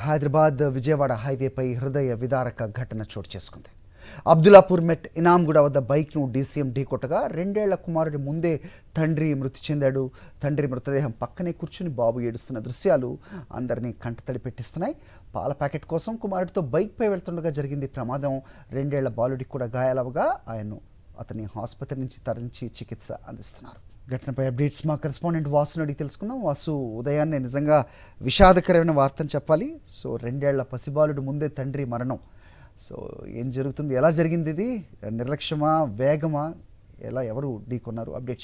హైదరాబాద్ విజయవాడ హైవేపై హృదయ విదారక ఘటన చోటు చేసుకుంది. అబ్దుల్లాపూర్ మెట్ ఇనాంగూడ వద్ద బైక్ను డీసీఎం ఢీకొట్టగా 2 ఏళ్ల కుమారుడి ముందే తండ్రి మృతి చెందాడు. తండ్రి మృతదేహం పక్కనే కూర్చుని బాబు ఏడుస్తున్న దృశ్యాలు అందరినీ కంటతడి పెట్టిస్తున్నాయి. పాల ప్యాకెట్ కోసం కుమారుడితో బైక్పై వెళ్తుండగా జరిగింది ప్రమాదం. 2 ఏళ్ల బాలుడికి కూడా గాయాలవగా అతని ఆసుపత్రి నుంచి తరలించి చికిత్స అందిస్తున్నారు. ఘటనపై అప్డేట్స్ మా కరెస్పాండెంట్ వాసుని అడిగి తెలుసుకుందాం. వాసు, ఉదయాన్నే నిజంగా విషాదకరమైన వార్తను చెప్పాలి. సో 2 ఏళ్ల పసిబాలుడు ముందే తండ్రి మరణం. సో ఏం జరుగుతుంది, ఎలా జరిగింది, ఇది నిర్లక్ష్యమా, వేగమా, ఎవరు ఢీకొన్నారు, అప్డేట్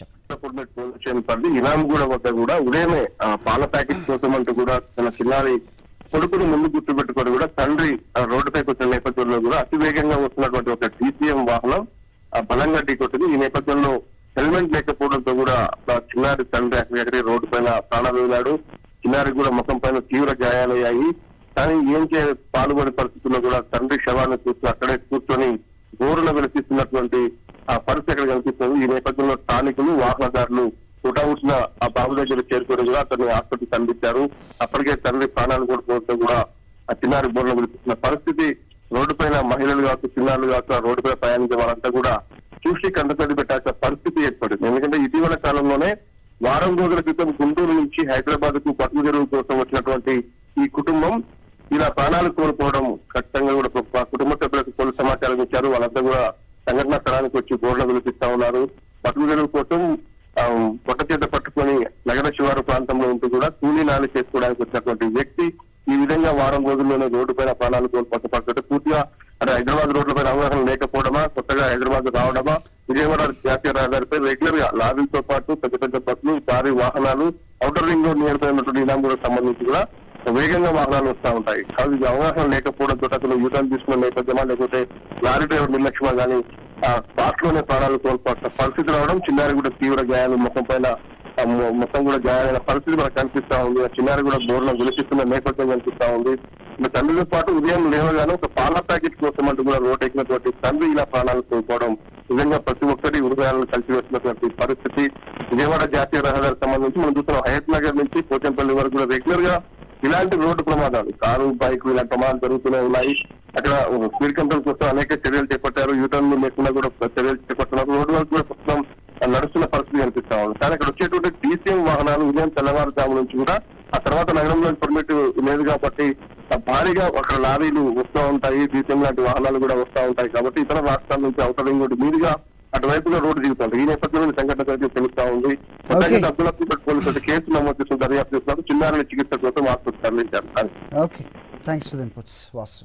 చెప్పండి. ఇనాంగూడ వద్ద కూడా ఉదయమే పాల ప్యాకెట్ కోసం అంటూ కూడా తన చిన్నారి కొడుకును ముందు గుర్తుపెట్టుకొని కూడా తండ్రి రోడ్డుపైకి వచ్చిన నేపథ్యంలో కూడా అతివేగంగా వస్తున్నటువంటి ఒక డీసీఎం వాహనం బలంగా ఢీకొట్టింది. ఈ నేపథ్యంలో హెల్మెట్ లేకపోవడంతో కూడా చిన్నారి తండ్రి అక్కడి రోడ్డు పైన ప్రాణాలు వదిలాడు. చిన్నారికి కూడా ముఖం పైన తీవ్ర గాయాలయ్యాయి. కానీ ఏం పాల్గొనే పరిస్థితుల్లో కూడా తండ్రి శవాన్ని చూసి అక్కడే కూర్చొని గోరును వెలిపిస్తున్నటువంటి ఆ పరిస్థితి అక్కడ కనిపిస్తుంది. ఈ నేపథ్యంలో స్థానికులు, వాహనదారులు హుటాహుటిన ఆ బాబు దగ్గర చేరుకొని కూడా అతన్ని ఆసుపత్రికి అందించారు. అప్పటికే తండ్రి ప్రాణాలు కోల్పోవడంతో కూడా ఆ చిన్నారి గోరును వెలిపిస్తున్న పరిస్థితి. రోడ్డు పైన మహిళలు కావచ్చు, చిన్నారులు కావచ్చు, ఆ రోడ్డు పైన ప్రయాణించే వాళ్ళంతా కూడా చూసి కంటతడి పెట్టాల్సిన పరిస్థితి ఏర్పడింది. ఎందుకంటే ఇటీవల కాలంలోనే వారం రోజుల క్రితం గుంటూరు నుంచి హైదరాబాద్ కు పట్టు చెరువు కోసం వచ్చినటువంటి ఈ కుటుంబం ఇలా ప్రాణాలు కోల్పోవడం ఖచ్చితంగా కూడా కుటుంబ సభ్యులకు పోలీసు సమాచారం ఇచ్చారు. వాళ్ళంతా కూడా సంఘటనా స్థలానికి వచ్చి బోర్డులు వినిపిస్తా ఉన్నారు. పట్టు చెరువు కోసం పొట్ట చేత పట్టుకొని నగర శివారు ప్రాంతంలో ఉంటూ కూడా కూలీ నాలి చేసుకోవడానికి వచ్చినటువంటి వ్యక్తి ఈ విధంగా వారం రోజుల్లోనే రోడ్డు పైన ప్రాణాలు కోల్పోతే పూర్తిగా అంటే హైదరాబాద్ రోడ్ల పైన అవగాహన లేకపోవడమా, కొత్తగా హైదరాబాద్ రావడమా, విజయవాడ జాతీయ రహదారిపై రెగ్యులర్ గా లారీలతో పాటు పెద్ద పెద్ద బస్సులు, భారీ వాహనాలు, ఔటర్ రింగ్ రోడ్ నియర్ ఉన్నటువంటి ఇనాంగూడ సంబంధించి కూడా వేగంగా వాహనాలు వస్తూ ఉంటాయి. కాబట్టి ఇది అవగాహన లేకపోవడంతో అసలు యూటర్న్ తీసుకున్న నేపథ్యమా, లేకపోతే లారీ డ్రైవర్ నిర్లక్ష్యమా కానీ స్పాట్ లోనే ప్రాణాలు కోల్పోతున్న పరిస్థితి రావడం, చిన్నారి కూడా తీవ్ర గాయాలు, మొత్తం పైన మొత్తం కూడా గాయాలైన పరిస్థితి మనకు కనిపిస్తా ఉంది. చిన్నారి కూడా బోర్డులో వినిపిస్తున్న నేపథ్యం కనిపిస్తా ఉంది. తండ్రితో పాటు ఉదయం లేవగానే ఒక పాల ప్యాకెట్ కోసం అంటూ కూడా రోడ్ ఎక్కినటువంటి తండ్రి ఇలా ప్రాణాలు కోల్పోవడం నిజంగా ప్రతి ఒక్కరి హృదయాలను కలిసివేసినటువంటి పరిస్థితి. విజయవాడ జాతీయ రహదారికి సంబంధించి మనం చూస్తున్నాం, హయత్ నగర్ నుంచి పోచంపల్లి వరకు కూడా రెగ్యులర్ గా ఇలాంటి రోడ్డు ప్రమాదాలు, కారు, బైక్ ఇలాంటి ప్రమాదాలు జరుగుతూనే ఉన్నాయి. అక్కడ స్పీడ్ కంట్రోల్ కోసం అనేక చర్యలు చేపట్టారు. యూటర్న్ లేకుండా కూడా చర్యలు చేపడుతున్నారు. రోడ్డు వరకు కూడా ప్రస్తుతం నడుస్తున్న పరిస్థితి కనిపిస్తా ఉంది. కానీ అక్కడ వచ్చేటువంటి డీసీఎం వాహనాలు ఉదయం తెల్లవారుజాము నుంచి కూడా, ఆ తర్వాత నగరంలో పర్మిట్ లేదు కాబట్టి భారీగా అక్కడ లారీలు వస్తూ ఉంటాయి, డీసీఎం లాంటి వాహనాలు కూడా వస్తూ ఉంటాయి. కాబట్టి ఇతర రాష్ట్రాల నుంచి ఔటర్ రింగ్ రోడ్డు మీదుగా అటువైపుగా రోడ్డు దిగుతుంది. ఈ నేపథ్యంలో సంఘటన తెలుస్తా ఉంది. అబ్దుల్లాపూర్ పోలీసులు కేసు నమోదు చేసుకుని దర్యాప్తు చేస్తున్నారు. చిన్నారుల చికిత్స కోసం ఆసుపత్రి తరలించారు. Okay, thanks for the inputs Vasu.